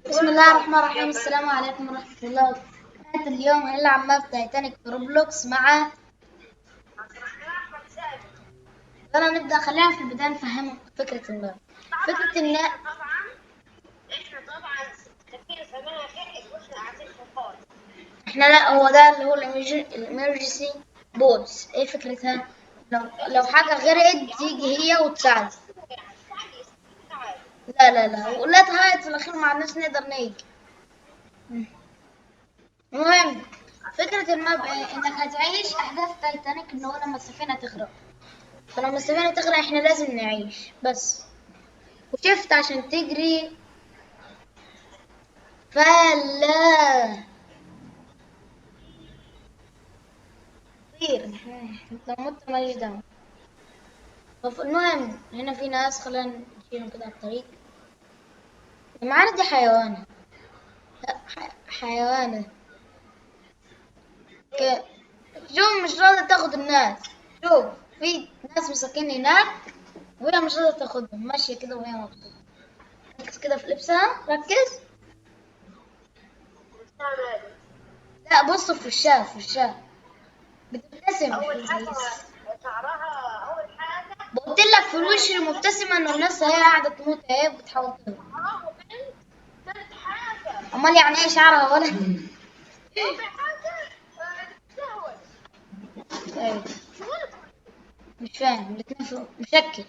بسم الله الرحمن الرحيم. السلام عليكم ورحمة الله وبركاته. اليوم هنلعب ماب تايتانيك في روبلوكس مع يلا نبدأ. خلينا في البداية نفهمهم فكرة الماب. فكرة إن إحنا لا هو ده اللي هو الإمرجنسي بودز. إيه فكرتها؟ لو حاجة غرقت تيجي هي وتساعد. لا ولا تهايط في الأخير مع الناس نقدر نيجي. المهم فكرة الماب إيه؟ إنك هتعيش أحداث تايتانيك، إن هو لما السفينة تغرق. فلما السفينة تغرق احنا لازم نعيش بس. وشفت عشان تجري فلا طير. لو مت ماليش دعوة. المهم هنا في ناس، خلينا نشيلهم كده على الطريق. معانا دي حيوانة. لا حيوانة ك... شوف مش راضية تاخد الناس. شوف في ناس مساكين هناك وهي مش راضية تاخدهم، ماشية كده وهي مبسوطة. ركز كده في لبسها، ركز. لا بص في وشها، في وشها بتبتسم. اول حاجه شعرها، اول حاجه قلت لك في الوش المبتسمة انه الناس هي قاعدة تموت اهي بتحاول تهرب. وبنت. ثالث حاجه امال يعني ايه شعرها ولا؟ رابع حاجه تتسهل. ايه مش فاهم الاتنين مشكل.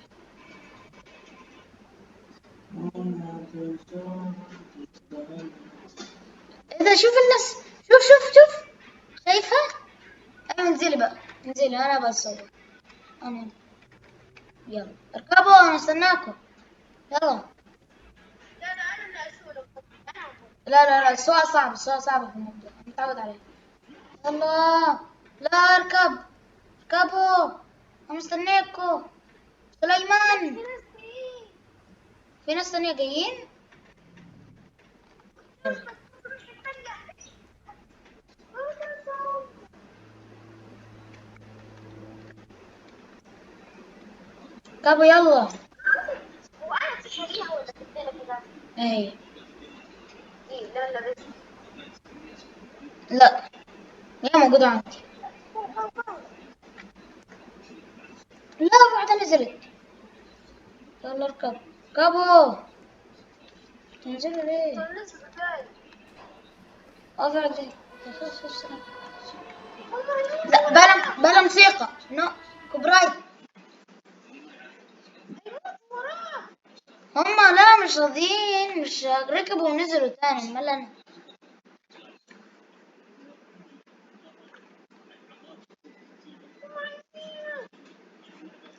ايه ده؟ شوف الناس، شوف شايفة؟ ايوه انزلي بقى، انزلي انا بصور. انا يلا اركبوا انا استناكم. يلا. لا انا اللي اسولف. لا السواقة صعب، السواقة صعبة في الموضوع، أنا متعود عليها. يلا لا اركب، اركبوا انا مستنيكم. سليمان في ناس تانية جايين. اركبوا يلا. وانا تشيليها ولا تدينا كده؟ ايه ايه لا بس لا هي موجودة عندي. لا واحدة نزلت. يلا اركب، اركبوا. تنزلوا ليه؟ لسه جاي. ارجع ليه؟ لا بلا موسيقى، نو كوبرايت. هما لا مش راضيين، مش ركبوا ونزلوا تاني. امال انا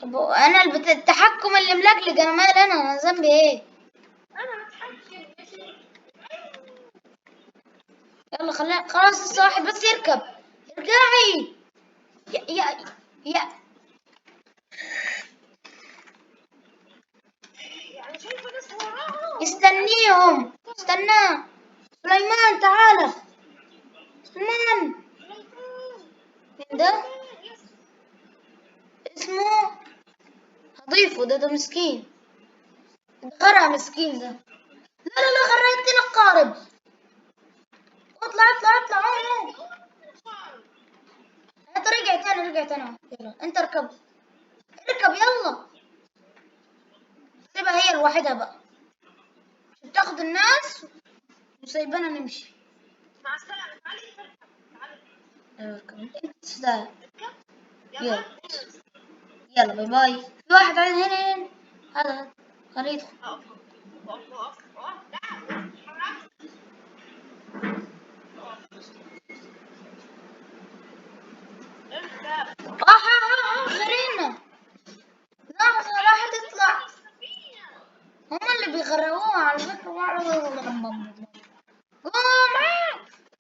طب انا التحكم اللي ملكلك، انا مالي، انا ذنبي ايه؟ انا متحكم يا شيخ. يلا خلينا خلاص، لسه واحد بس يركب. ارجعي يا يعني شايفه ناس وراهم. استنيهم، استناه. سليمان تعالى. سليمان مين ده؟ اسمه هضيفه. ده مسكين، غرق مسكين ده. لا غرقتنا القارب. اطلع انت رجع تاني. يلا انت اركب، اركب يلا. سيبها هي لوحدها بقى، مش بتاخد الناس وسايبانا نمشي. مع السلامه. تعالي تعالي. اركب انت تستاهل. يلا. يلا يلا باي باي. في واحد عايز هنا. هذا خليه يدخل. اقف لا حرام. اركب. غرينا. لحظة راح تطلع. هما اللي بيغرقوها على فكرة. قوم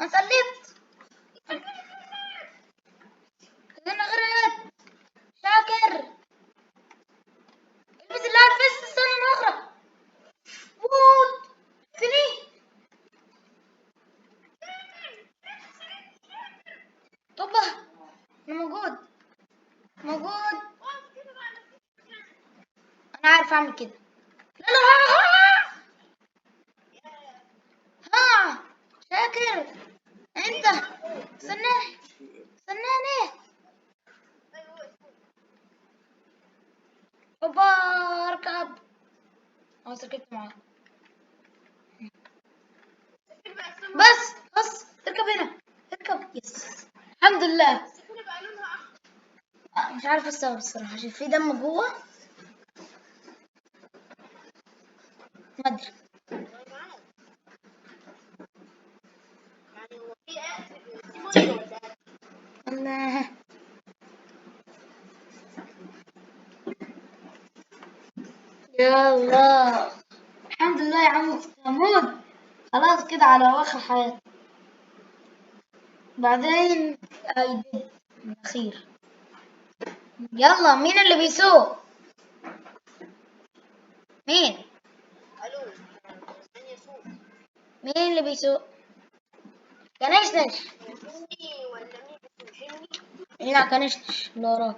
انا سلبت. انا غرقت. شاكر البس اللي الفيست، استنى نغرق. موت فيني. طبه انا موجود. انا عارف اعمل كده. لا بكر انت استناني استناني. اوبا اركب. ركبت معاك. بس اركب هنا اركب. يس الحمد لله. مش عارفه السبب الصراحه عشان في دم جوه ما ادري. الله. يلا الحمد لله يا عم محمود. خلاص كده على اواخر حياتي. بعدين ايدي الاخير. يلا مين اللي بيسوق؟ مين مين اللي بيسوق؟ كنشنش. لا كنشنش اللي وراك.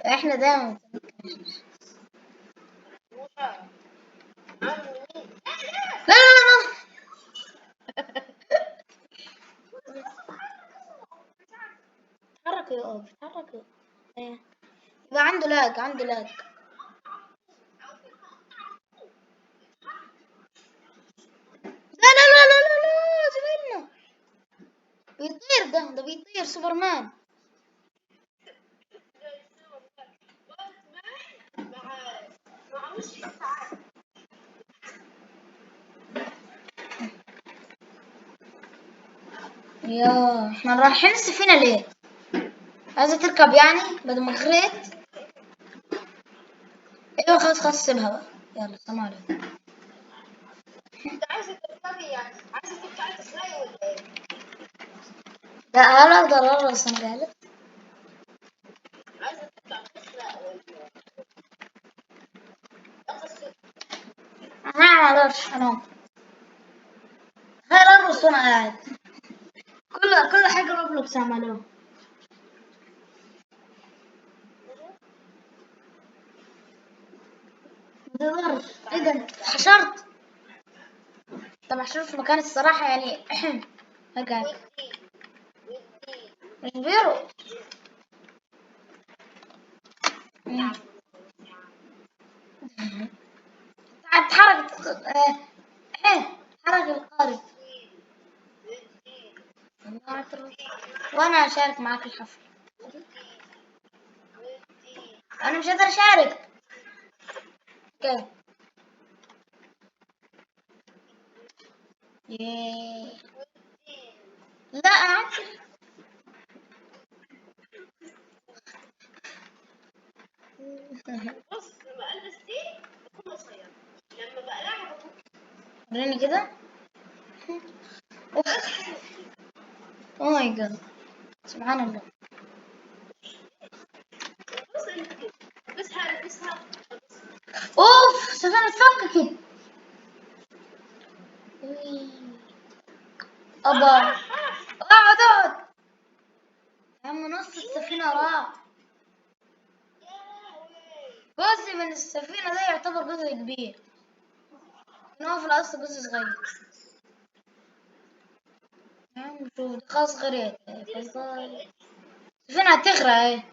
احنا دايما كنشنش. لا لا لا. اتحرك يا أوف اتحرك يا. إيه. يبقى عنده لاج عنده لاج. لا لا لا لا لا لا زميلنا بيطير. ده بيطير سوبرمان. يا احنا رايحين السفينة ليه؟ عايزة تركب يعني بدل ما غريت. ايوه خلاص خلاص سيبها بقى. يلا سلام عليكم. انت عايزه تركبي يعني عايزه ترجعي تسرقي ولا ايه؟ لا هل اقدر ارقص انا جاهلة؟ عايزه ترجعي تسرقي ولا انا ما اقدرش انام. غير ارقص وانا قاعد. كل حاجة روبلوكس عملوها. ما تقدرش. ايه ده انت حشرت؟ طب حشرت في مكان الصراحة يعني. ارجع. مش بيرقص. اتحرك. حرك القارب. وانا اشارك معاك الحفل. انا مش قادر اشارك. اوكي. ياه. لا عادي. بص لما البس دي بكون قصير لما بقلعها بكون وريني كده. اوه ماي جاد. سبحان الله. بص انت كده البسها اوف سفينة اتفككت. ابا اقعد اقعد. يا عم نص السفينة راح. جزء من السفينة ده يعتبر جزء كبير. إن هو في الأصل جزء صغير. يا عم شوف دي خلاص غرقت. السفينة هتغرق اهي.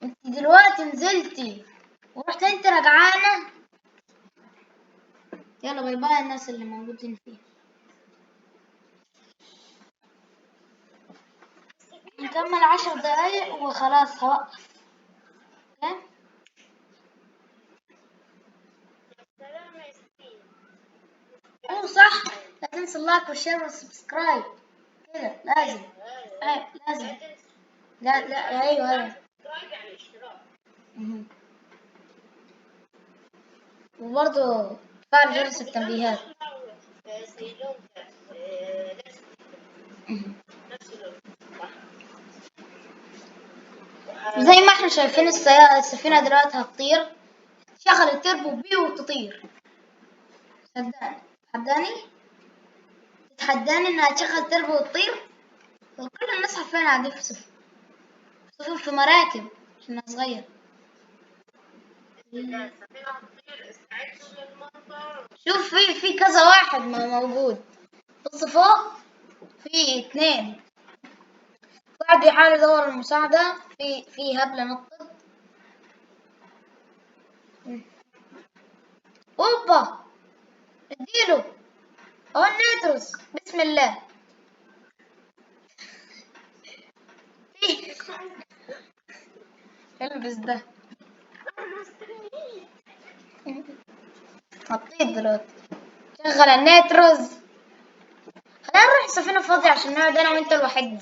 انت دلوقتي نزلتي ورحت انت رجعانة. يلا باي باي الناس اللي موجودين فيها. نكمل 10 دقايق وخلاص هوقف. اوكي. اوه صح. لا تنسى اللايك والشير والسبسكرايب. كده لازم. ايه لازم. لا لا ايوه ايوه. يعني اشتراك مهم. وبرضه فعل جرس التنبيهات. مهم. زي ما احنا شايفين السفينة دلوقتي هتطير. شغل التربو بيه وتطير. صدقني تحداني. تتحداني انها تشغل تربو وتطير. كل الناس حرفيا قاعدين في سفن في مراكب عشان صغير. السفينة هتطير، استعدوا للمطر. شوف في كذا واحد ما موجود. بص فوق في اثنين، واحد بيحاول يدور المساعدة، في هبلة نطت. اوبا اديله اهو النيتروس، بسم الله. في البس ده هطير دلوقتي. شغل النيتروس. خلينا نروح السفينة فاضية عشان نقعد انا وانت لوحدنا.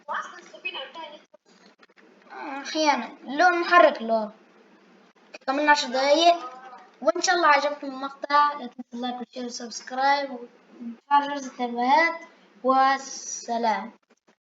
واصلا السفينة عندها نت. احيانا لون محرك اللون. كمان 10 دقايق. وان شاء الله عجبكم المقطع، لا تنسوا اللايك والشير والسبسكرايب وتفعيل جرس التنبيهات. والسلام.